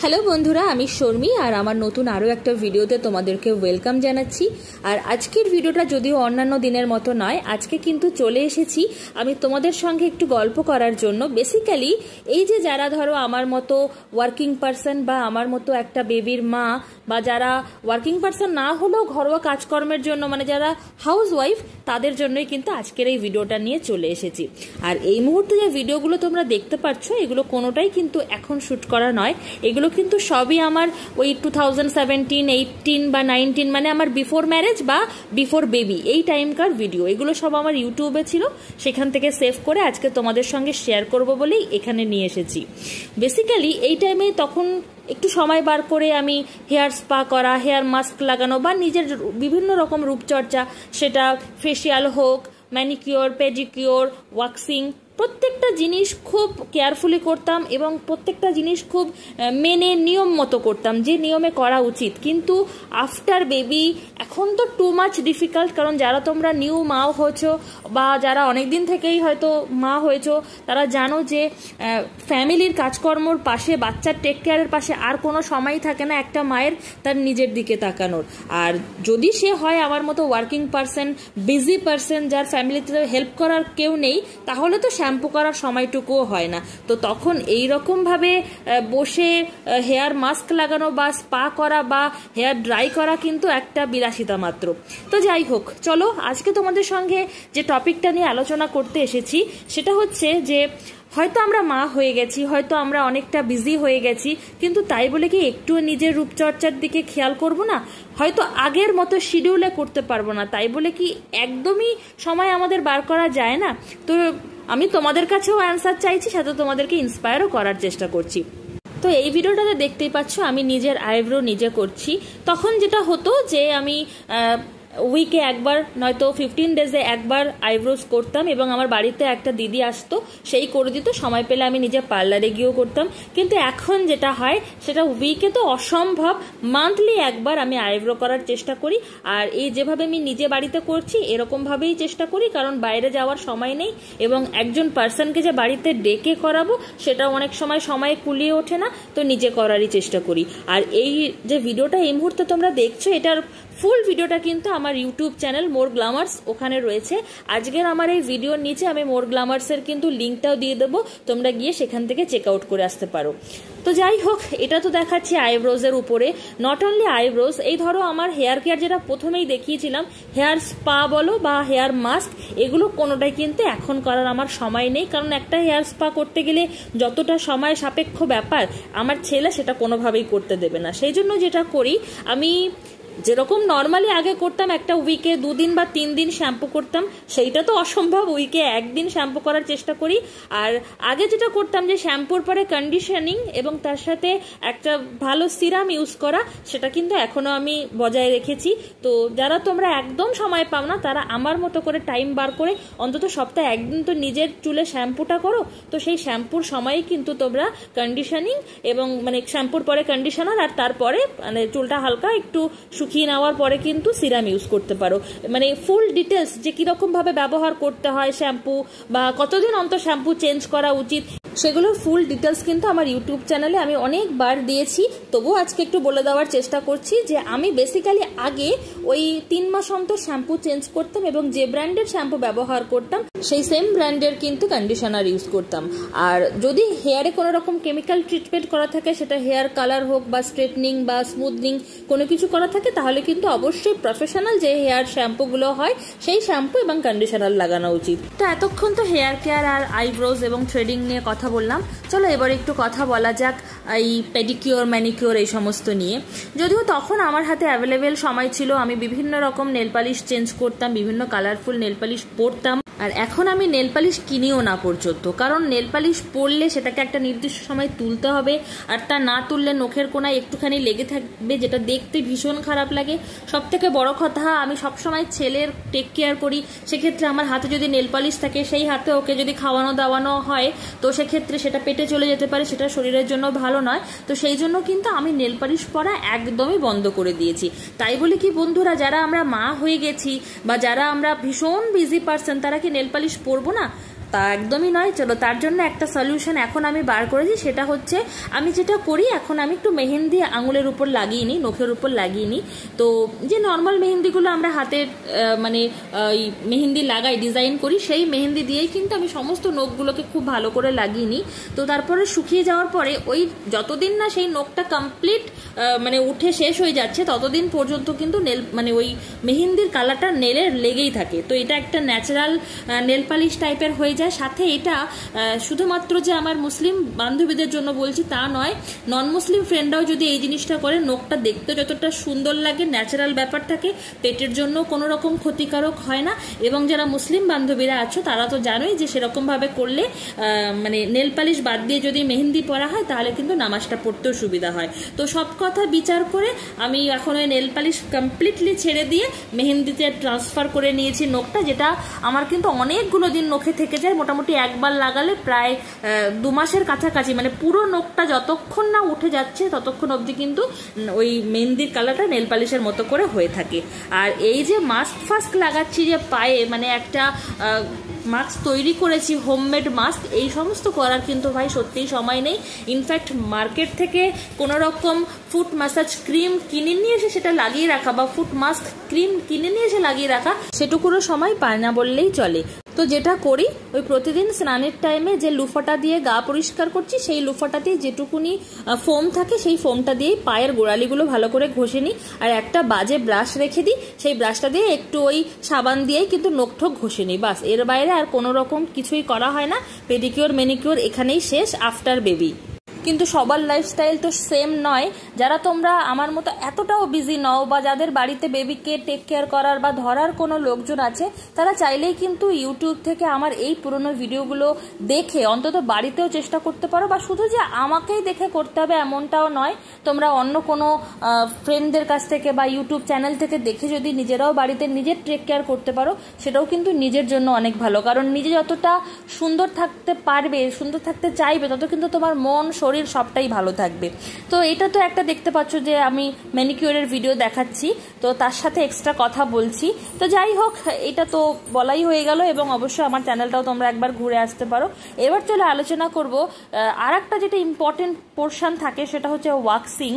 Hello বন্ধুরা, আমি শর্মি আর আমার নতুন আরও একটা ভিডিওতে তোমাদেরকে ওয়েলকাম জানাচ্ছি। আর আজকের ভিডিওটা যদিও অন্যান্য দিনের মতো নয়, আজকে কিন্তু চলে এসেছি আমি তোমাদের সঙ্গে একটু গল্প করার জন্য। বেসিক্যালি এই যে যারা ধরো আমার মতো ওয়ার্কিং পারসন বা আমার মতো একটা বেবির মা, বা যারা ওয়ার্কিং পারসন না হলেও ঘরোয়া কাজকর্মের জন্য মানে যারা হাউস ওয়াইফ, তাদের জন্যই কিন্তু আজকের এই ভিডিওটা নিয়ে চলে এসেছি। আর এই মুহূর্তে যে ভিডিওগুলো তোমরা দেখতে পাচ্ছ, এগুলো কোনোটাই কিন্তু এখন শ্যুট করা নয়, এগুলো কিন্তু সবই আমার ওই 2017, 18 বা 19 মানে আমার বিফোর ম্যারেজ বা বিফোর বেবি এই টাইমকার ভিডিও। এগুলো সব আমার ইউটিউবে ছিল, সেখান থেকে সেভ করে আজকে তোমাদের সঙ্গে শেয়ার করব বলেই এখানে নিয়ে এসেছি। বেসিক্যালি এই টাইমে তখন একটু সময় বার করে আমি হেয়ার স্পা করা, হেয়ার মাস্ক লাগানো বা নিজের বিভিন্ন রকম রূপচর্চা, সেটা ফেসিয়াল হোক, ম্যানিকিওর, পেডিকিওর, ওয়াক্সিং, প্রত্যেকটা জিনিস খুব কেয়ারফুলি করতাম এবং প্রত্যেকটা জিনিস খুব মেনে নিয়ম মতো করতাম, যে নিয়মে করা উচিত। কিন্তু আফটার বেবি এখন তো টু মাচ ডিফিকাল্ট, কারণ যারা তোমরা নিউ মাও হয়েছো বা যারা অনেক দিন থেকেই হয়তো মা হয়েছো, তারা জানো যে ফ্যামিলির কাজকর্মর পাশে, বাচ্চার টেক কেয়ারের পাশে আর কোনো সময়ই থাকে না একটা মায়ের তার নিজের দিকে তাকানোর। আর যদি সে হয় আমার মতো ওয়ার্কিং পারসন, বিজি পারসন, যার ফ্যামিলিতে হেল্প করার কেউ নেই, তাহলে তো শ্যাম্পু করার সময়টুকুও হয় না। তো তখন এই রকমভাবে বসে হেয়ার মাস্ক লাগানো বা স্পা করা বা হেয়ার ড্রাই করা কিন্তু একটা বিলাসিতা মাত্র। তো যাই হোক, চলো আজকে তোমাদের সঙ্গে যে টপিকটা নিয়ে আলোচনা করতে এসেছি সেটা হচ্ছে যে হয়তো আমরা মা হয়ে গেছি, হয়তো আমরা অনেকটা বিজি হয়ে গেছি, কিন্তু তাই বলে কি একটু নিজের রূপচর্চার দিকে খেয়াল করব না? হয়তো আগের মতো শিডিউলে করতে পারবো না, তাই বলে কি একদমই সময় আমাদের বার করা যায় না? তো আমি তোমাদের কাছেও অ্যান্সার চাইছি, সাথে তোমাদেরকে ইন্সপায়ারও করার চেষ্টা করছি। তো এই ভিডিওটাতে দেখতেই পাচ্ছ আমি নিজের আইব্রো নিজে করছি। তখন যেটা হতো যে আমি উইকে একবার নয়তো 15 ডেজে একবার আইব্রোজ করতাম এবং আমার বাড়িতে একটা দিদি আসতো, সেই করে দিত। সময় পেলে আমি নিজে পার্লারে গিয়েও করতাম। কিন্তু এখন যেটা হয় সেটা উইকে তো অসম্ভব, মান্থলি একবার আমি আইব্রো করার চেষ্টা করি। আর এই যেভাবে আমি নিজে বাড়িতে করছি এরকমভাবেই চেষ্টা করি, কারণ বাইরে যাওয়ার সময় নেই এবং একজন পার্সনকে যে বাড়িতে ডেকে করাবো সেটা অনেক সময় কুলিয়ে ওঠে না, তো নিজে করারই চেষ্টা করি। আর এই যে ভিডিওটা এই মুহূর্তে তোমরা দেখছো, এটার ফুল ভিডিওটা কিন্তু আমার ইউটিউব চ্যানেল মোর গ্ল্যামার্স ওখানে রয়েছে। আজকের আমার এই ভিডিওর নিচে আমি মোর গ্ল্যামার্সের কিন্তু লিঙ্কটাও দিয়ে দেবো, তোমরা গিয়ে সেখান থেকে চেক আউট করে আসতে পারো। তো যাই হোক, এটা তো দেখাচ্ছি আইব্রোজের উপরে। নট অনলি আইব্রোজ, এই ধরো আমার হেয়ার কেয়ার যেটা প্রথমেই দেখিয়েছিলাম, হেয়ার স্পা বলো বা হেয়ার মাস্ক, এগুলো কোনোটাই কিন্তু এখন করার আমার সময় নেই, কারণ একটা হেয়ার স্পা করতে গেলে যতটা সময় সাপেক্ষ ব্যাপার, আমার ছেলে সেটা কোনোভাবেই করতে দেবে না। সেই জন্য যেটা করি, আমি যেরকম নর্মালি আগে করতাম একটা উইকে 2 দিন বা 3 দিন শ্যাম্পু করতাম, সেইটা তো অসম্ভব, উইকে 1 দিন শ্যাম্পু করার চেষ্টা করি। আর আগে যেটা করতাম যে শ্যাম্পুর পরে কন্ডিশনিং এবং তার সাথে একটা ভালো সিরাম ইউজ করা, সেটা কিন্তু এখনো আমি বজায় রেখেছি। তো যারা তোমরা একদম সময় পাও না, তারা আমার মতো করে টাইম বার করে অন্তত সপ্তাহে 1 দিন তো নিজের চুলে শ্যাম্পুটা করো। তো সেই শ্যাম্পুর সময়ে কিন্তু তোমরা কন্ডিশনিং এবং মানে শ্যাম্পুর পরে কন্ডিশনার, আর তারপরে মানে চুলটা হালকা একটু শুকিয়ে নেওয়ার পরে কিন্তু সিরাম ইউজ করতে পারো। মানে ফুল ডিটেলস যে কিরকম ভাবে ব্যবহার করতে হয় শ্যাম্পু, বা কতদিন অন্তর শ্যাম্পু চেঞ্জ করা উচিত, সেগুলোর ফুল ডিটেলস কিন্তু আমার ইউটিউব চ্যানেলে আমি অনেকবার দিয়েছি। তবুও আজকে একটু বলে দেওয়ার চেষ্টা করছি যে আমি বেসিক্যালি আগে ওই 3 মাস অন্তর শ্যাম্পু চেঞ্জ করতাম এবং যে ব্র্যান্ডের শ্যাম্পু ব্যবহার করতাম সেই সেম ব্র্যান্ডের কিন্তু কন্ডিশনার ইউজ করতাম। আর যদি হেয়ারে কোনো রকম কেমিক্যাল ট্রিটমেন্ট করা থাকে, সেটা হেয়ার কালার হোক বা স্ট্রেটনিং বা স্মুথনিং কোনো কিছু করা থাকে, তাহলে কিন্তু অবশ্যই প্রফেশনাল যে হেয়ার শ্যাম্পুগুলো হয় সেই শ্যাম্পু এবং কন্ডিশনার লাগানো উচিত। তো এতক্ষণ তো হেয়ার কেয়ার আর আইব্রোজ এবং থ্রেডিং নিয়ে কথা বললাম, চলো এবার একটু কথা বলা যাক এই পেডিকিওর, ম্যানিকিওর এই সমস্ত নিয়ে। যদিও তখন আমার হাতে অ্যাভেলেবেল সময় ছিল, আমি বিভিন্ন রকম নেল পালিশ চেঞ্জ করতাম, বিভিন্ন কালারফুল নেল পালিশ পরতাম। আর এখন আমি নেল পালিশ কিনিও না পর্যন্ত, কারণ নেল পালিশ পরলে সেটাকে একটা নির্দিষ্ট সময় তুলতে হবে, আর তা না তুললে নখের কোনায় একটুখানি লেগে থাকবে, যেটা দেখতে ভীষণ খারাপ লাগে। সব থেকে বড় কথা, আমি সবসময় ছেলের টেক কেয়ার করি, সেক্ষেত্রে আমার হাতে যদি নেল পালিশ থাকে, সেই হাতে ওকে যদি খাওয়ানো দাওয়ানো হয়, তো সেক্ষেত্রে সেটা পেটে চলে যেতে পারে, সেটা শরীরের জন্য ভালো নয়। তো সেই জন্য কিন্তু আমি নেল পালিশ পরা একদমই বন্ধ করে দিয়েছি। তাই বলে কি বন্ধুরা, যারা আমরা মা হয়ে গেছি বা যারা আমরা ভীষণ বিজি পার্সন, তারা কি নেল পালিশ পরবো না? তা একদমই নয়। চলো তার জন্য একটা সলিউশন এখন আমি বার করেছি, সেটা হচ্ছে আমি যেটা করি এখন আমি একটু মেহেন্দি আঙুলের উপর লাগিয়ে নিই, নখের উপর লাগিয়ে নিই। তো যে নর্মাল মেহেন্দিগুলো আমরা হাতের মানে ওই মেহেন্দি লাগাই, ডিজাইন করি, সেই মেহেন্দি দিয়েই কিন্তু আমি সমস্ত নখগুলোকে খুব ভালো করে লাগিয়ে নিই। তো তারপরে শুকিয়ে যাওয়ার পরে ওই যতদিন না সেই নখটা কমপ্লিট মানে উঠে শেষ হয়ে যাচ্ছে ততদিন পর্যন্ত কিন্তু নেল মানে ওই মেহেন্দির কালারটা নেলে লেগেই থাকে। তো এটা একটা ন্যাচারাল নেল পালিশ টাইপের হয়ে যায়। সাথে এটা শুধুমাত্র যে আমার মুসলিম বান্ধবীদের জন্য বলছি তা নয়, নন মুসলিম ফ্রেন্ডরাও যদি এই জিনিসটা করে নখটা দেখতে যতটা সুন্দর লাগে, ন্যাচারাল ব্যাপার থাকে, পেটের জন্য কোনো রকম ক্ষতিকারক হয় না। এবং যারা মুসলিম বান্ধবীরা আছো তারা তো জানোই যে সেরকমভাবে করলে মানে নেল পালিশ বাদ দিয়ে যদি মেহেন্দি পরা হয় তাহলে কিন্তু নামাজটা পড়তেও সুবিধা হয়। তো সব কথা বিচার করে আমি এখন ওই নেল পালিশ কমপ্লিটলি ছেড়ে দিয়ে মেহেন্দিতে ট্রান্সফার করে নিয়েছি নখটা, যেটা আমার কিন্তু অনেকগুলো দিন নখে থেকে যায়। মোটামুটি একবার লাগালে প্রায় 2 মাসের কাছাকাছি, মানে পুরো নখটা যতক্ষণ না উঠে যাচ্ছে ততক্ষণ অবধি কিন্তু ওই মেহেন্দির কালারটা নেল পালিশের মতো করে হয়ে থাকে। আর এই যে মাস্ক ফাস্ক লাগাচ্ছি যে পায়ে, মানে একটা মাস্ক তৈরি করেছি, হোমমেড মাস্ক, এই সমস্ত করার কিন্তু ভাই সত্যিই সময় নেই। ইনফ্যাক্ট মার্কেট থেকে কোনো রকম ফুট ম্যাসাজ ক্রিম কিনে নিয়ে এসে সেটা লাগিয়ে রাখা বা ফুট মাস্ক ক্রিম কিনে নিয়ে এসে লাগিয়ে রাখা সেটুকুরও সময় পায় না বললেই চলে। তো যেটা করি ওই প্রতিদিন স্নানের টাইমে যে লুফাটা দিয়ে গা পরিষ্কার করছি সেই লুফাটাতেই যেটুকুনি ফোম থাকে সেই ফোমটা দিয়েই পায়ের গোড়ালিগুলো ভালো করে ঘষে নিই। আর একটা বাজে ব্রাশ রেখে দিই, সেই ব্রাশটা দিয়ে একটু ওই সাবান দিয়েই কিন্তু নখ ঠোক ঘষে নিই, বাস। এর বাইরে আর কোনো রকম কিছুই করা হয় না। পেডিকিওর ম্যানিকিওর এখানেই শেষ আফটার বেবি। কিন্তু সবার লাইফস্টাইল তো সেম নয়। যারা তোমরা আমার মতো এতটাও বিজি নও বা যাদের বাড়িতে বেবিকে টেক কেয়ার করার বা ধরার কোনো লোকজন আছে, তারা চাইলেই কিন্তু ইউটিউব থেকে আমার এই পুরনো ভিডিওগুলো দেখে অন্তত বাড়িতেও চেষ্টা করতে পারো। বা শুধু যে আমাকেই দেখে করতে হবে এমনটাও নয়, তোমরা অন্য কোনো ফ্রেন্ডদের কাছ থেকে বা ইউটিউব চ্যানেল থেকে দেখে যদি নিজেরাও বাড়িতে নিজের টেক কেয়ার করতে পারো সেটাও কিন্তু নিজের জন্য অনেক ভালো। কারণ নিজে যতটা সুন্দর থাকতে পারবে, সুন্দর থাকতে চাইবে, তত কিন্তু তোমার মন শরীর সবটাই ভালো থাকবে। তো এটা তো একটা দেখতে পাচ্ছ যে আমি ম্যানিকিউরের ভিডিও দেখাচ্ছি, তো তার সাথে এক্সট্রা কথা বলছি। তো যাই হোক, এটা তো বলাই হয়ে গেল এবং অবশ্যই আমার চ্যানেলটাও তোমরা একবার ঘুরে আসতে পারো। এবার চলে আলোচনা করব আর একটা যেটা ইম্পর্টেন্ট পোর্শন থাকে, সেটা হচ্ছে ওয়াক্সিং।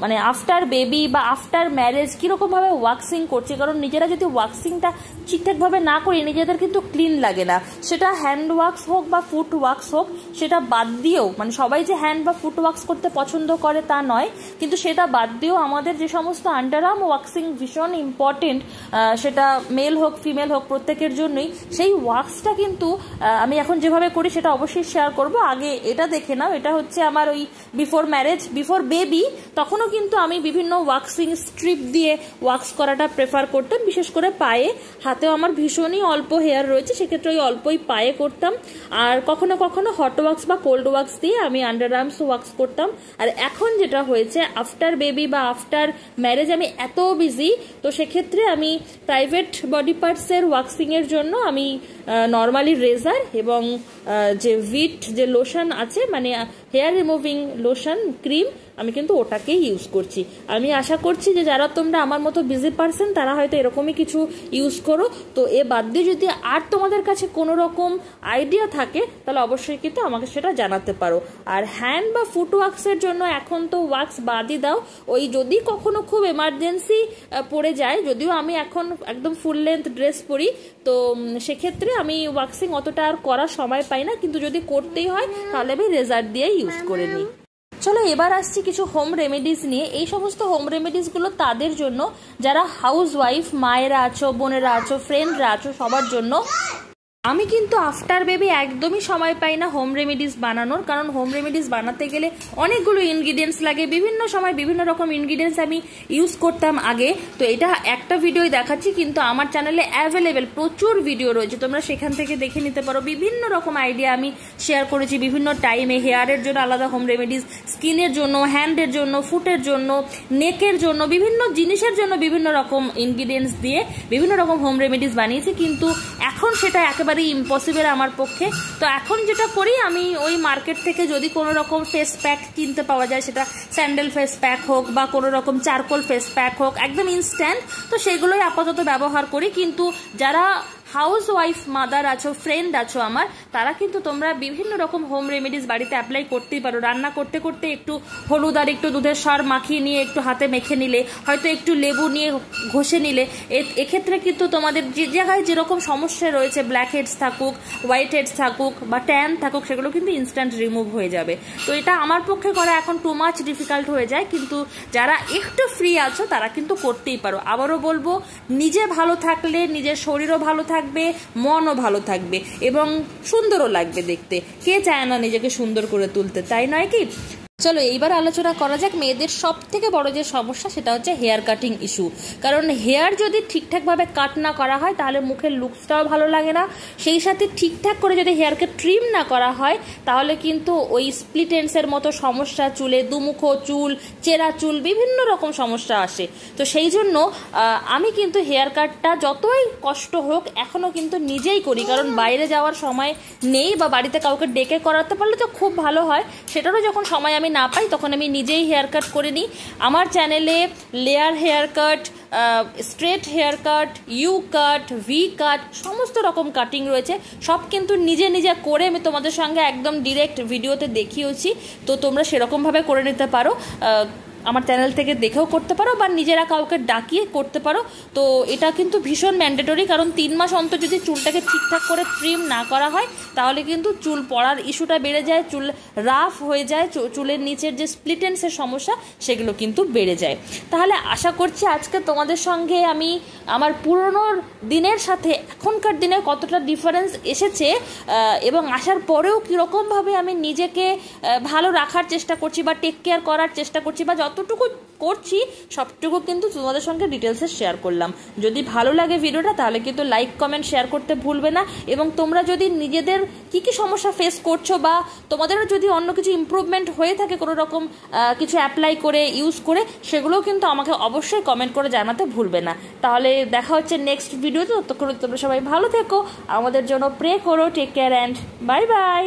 মানে আফটার বেবি বা আফটার ম্যারেজ কীরকমভাবে ওয়াক্সিং করছে। কারণ নিজেরা যদি ওয়াক্সিংটা ঠিকঠাকভাবে না করি নিজেদের কিন্তু ক্লিন লাগে না। সেটা হ্যান্ড ওয়াক্স হোক বা ফুট ওয়াক্স হোক, সেটা বাদ দিয়েও, মানে সবাই যে হ্যান্ড বা ফুট ওয়াক্স করতে পছন্দ করে তা নয়, কিন্তু সেটা বাদ দিয়েও আমাদের যে সমস্ত আন্ডারআর্ম ওয়াক্সিং ভীষণ ইম্পর্টেন্ট, সেটা মেল হোক ফিমেল হোক প্রত্যেকের জন্যই, সেই ওয়াক্সটা কিন্তু আমি এখন যেভাবে করি সেটা অবশ্যই শেয়ার করব। আগে এটা দেখে নাও, এটা হচ্ছে আমার ওই বিফোর ম্যারেজ, বিফোর বেবি, তখনও কিন্তু আমি বিভিন্ন ওয়াক্সিং স্ট্রিপ দিয়ে ওয়াক্স করাটা প্রেফার করতাম, বিশেষ করে পায়ে। হাতেও আমার ভীষণই অল্প হেয়ার রয়েছে, সেক্ষেত্রে ওই অল্পই পায়ে করতাম। আর কখনো কখনো হট ওয়াক্স বা কোল্ড ওয়াক্স দিয়ে আমি আন্ডারআর্মস ওয়াক্স করতাম। আর এখন যেটা হয়েছে আফটার বেবি বা আফটার ম্যারেজ আমি এত বিজি, তো সেক্ষেত্রে আমি প্রাইভেট বডি পার্টসের ওয়াক্সিংয়ের জন্য আমি নর্মালি রেজার এবং যে ভিট যে লোশন আছে, মানে হেয়ার রিমুভিং লোশন ক্রিম, আমি কিন্তু ওটাকেই ইউজ করছি। আমি আশা করছি যে যারা তোমরা আমার মতো বিজি পারসন তারা হয়তো এরকমই কিছু ইউজ করো। তো এ বাদ দিয়ে যদি আর তোমাদের কাছে কোনো রকম আইডিয়া থাকে তাহলে অবশ্যই কিন্তু আমাকে সেটা জানাতে পারো। আর হ্যান্ড বা ফুট ওয়াক্সের জন্য এখন তো ওয়াক্স বাদই দাও, ওই যদি কখনো খুব এমার্জেন্সি পড়ে যায়, যদিও আমি এখন একদম ফুল লেন্থ ড্রেস পরি, তো সেক্ষেত্রে আমি ওয়াক্সিং অতটা আর করার সময় পাই না, কিন্তু যদি করতেই হয় তাহলে আমি রেজার দিয়ে ইউজ করে নিই। চলো এবার আসছি কিছু হোম রেমেডিস নিয়ে। এই সমস্ত হোম রেমেডিসগুলো তাদের জন্য যারা হাউস ওয়াইফ, মায়েরা আছো, বোনেরা আছো, ফ্রেন্ডরা আছো, সবার জন্য। আমি কিন্তু আফটার বেবি একদমই সময় পাই না হোম রেমেডিস বানানোর, কারণ হোম রেমেডিস বানাতে গেলে অনেকগুলো ইনগ্রিডিয়েন্টস লাগে। বিভিন্ন সময় বিভিন্ন রকম ইনগ্রিডিয়েন্টস আমি ইউজ করতাম আগে, তো এটা একটা ভিডিওই দেখাচ্ছি, কিন্তু আমার চ্যানেলে অ্যাভেলেবেল প্রচুর ভিডিও রয়েছে, তোমরা সেখান থেকে দেখে নিতে পারো। বিভিন্ন রকম আইডিয়া আমি শেয়ার করেছি বিভিন্ন টাইমে। হেয়ারের জন্য আলাদা হোম রেমেডিস, স্কিনের জন্য, হ্যান্ডের জন্য, ফুটের জন্য, নেকের জন্য, বিভিন্ন জিনিসের জন্য বিভিন্ন রকম ইনগ্রিডিয়েন্টস দিয়ে বিভিন্ন রকম হোম রেমেডিস বানিয়েছি, কিন্তু এখন সেটা একেবারে ইম্পসিবল আমার পক্ষে। তো এখন যেটা করি, আমি ওই মার্কেট থেকে যদি কোনো রকম ফেস প্যাক কিনতে পাওয়া যায়, সেটা স্যান্ডেল ফেস প্যাক হোক বা কোনো রকম চারকোল ফেস প্যাক হোক, একদম ইনস্ট্যান্ট, তো সেগুলোই আপাতত ব্যবহার করি। কিন্তু যারা হাউস ওয়াইফ মাদার আছো, ফ্রেন্ড আছো আমার, তারা কিন্তু তোমরা বিভিন্ন রকম হোম রেমেডিস বাড়িতে অ্যাপ্লাই করতেই পারো। রান্না করতে করতে একটু হলুদ আর একটু দুধের সর মাখিয়ে নিয়ে একটু হাতে মেখে নিলে, হয়তো একটু লেবু নিয়ে ঘষে নিলে, এক্ষেত্রে কিন্তু তোমাদের যে জায়গায় যেরকম সমস্যা রয়েছে, ব্ল্যাক হেডস থাকুক, হোয়াইট হেডস থাকুক বা ট্যান থাকুক, সেগুলো কিন্তু ইনস্ট্যান্ট রিমুভ হয়ে যাবে। তো এটা আমার পক্ষে করা এখন টু মাচ ডিফিকাল্ট হয়ে যায়, কিন্তু যারা একটু ফ্রি আছো তারা কিন্তু করতেই পারো। আবারও বলবো, নিজে ভালো থাকলে নিজের শরীরও ভালো থাকবে, মনও ভালো থাকবে এবং সুন্দরও লাগবে দেখতে। কে চায় না নিজেকে সুন্দর করে তুলতে, তাই নয় কি? চলো এইবার আলোচনা করা যাক মেয়েদের সব থেকে বড় যে সমস্যা, সেটা হচ্ছে হেয়ার কাটিং ইস্যু। কারণ হেয়ার যদি ঠিকঠাকভাবে কাট না করা হয় তাহলে মুখের লুকসটাও ভালো লাগে না, সেই সাথে ঠিকঠাক করে যদি হেয়ারকে ট্রিম না করা হয় তাহলে কিন্তু ওই স্প্লিট এন্ডসের মতো সমস্যা, চুলে দুমুখো চুল, চেরা চুল, বিভিন্ন রকম সমস্যা আসে। তো সেই জন্য আমি কিন্তু হেয়ার কাটটা যতই কষ্ট হোক এখনও কিন্তু নিজেই করি, কারণ বাইরে যাওয়ার সময় নেই বা বাড়িতে কাউকে ডেকে করাতে পারলে তো খুব ভালো হয়, সেটারও যখন সময় আমি না পাই তখন আমি নিজেই হেয়ার কাট করে নিই। আমার চ্যানেলে layer hair cut, straight hair cut, U cut, V cut, সমস্ত রকম কাটিং রয়েছে। সব কিন্তু নিজে নিজে করে আমি তোমাদের সঙ্গে একদম ডিরেক্ট ভিডিওতে দেখিয়েছি। তো তোমরা সেরকমভাবে করে নিতে পারো, আমার চ্যানেল থেকে দেখেও করতে পারো বা নিজেরা কাউকে ডাকিয়ে করতে পারো। তো এটা কিন্তু ভীষণ ম্যান্ডেটরি, কারণ 3 মাস অন্তর যদি চুলটাকে ঠিকঠাক করে ট্রিম না করা হয় তাহলে কিন্তু চুল পড়ার ইস্যুটা বেড়ে যায়, চুল রাফ হয়ে যায়, চুলের নিচের যে স্প্লিট এন্ডসের সমস্যা সেগুলো কিন্তু বেড়ে যায়। তাহলে আশা করছি আজকে তোমাদের সঙ্গে আমি আমার পুরনো দিনের সাথে এখনকার দিনে কতটা ডিফারেন্স এসেছে এবং আসার পরেও কীরকমভাবে আমি নিজেকে ভালো রাখার চেষ্টা করছি বা টেক কেয়ার করার চেষ্টা করছি বা যতটুকু করছি সবটুকু কিন্তু তোমাদের সঙ্গে ডিটেলসে শেয়ার করলাম। যদি ভালো লাগে ভিডিওটা তাহলে কিন্তু লাইক, কমেন্ট, শেয়ার করতে ভুলবে না। এবং তোমরা যদি নিজেদের কি কি সমস্যা ফেস করছো বা তোমাদেরও যদি অন্য কিছু ইমপ্রুভমেন্ট হয়ে থাকে কোনো রকম কিছু অ্যাপ্লাই করে, ইউজ করে, সেগুলোও কিন্তু আমাকে অবশ্যই কমেন্ট করে জানাতে ভুলবে না। তাহলে দেখা হচ্ছে নেক্সট ভিডিওতে। ততক্ষণ তোমরা সবাই ভালো থেকো, আমাদের জন্য প্রে করো। Take care and bye by.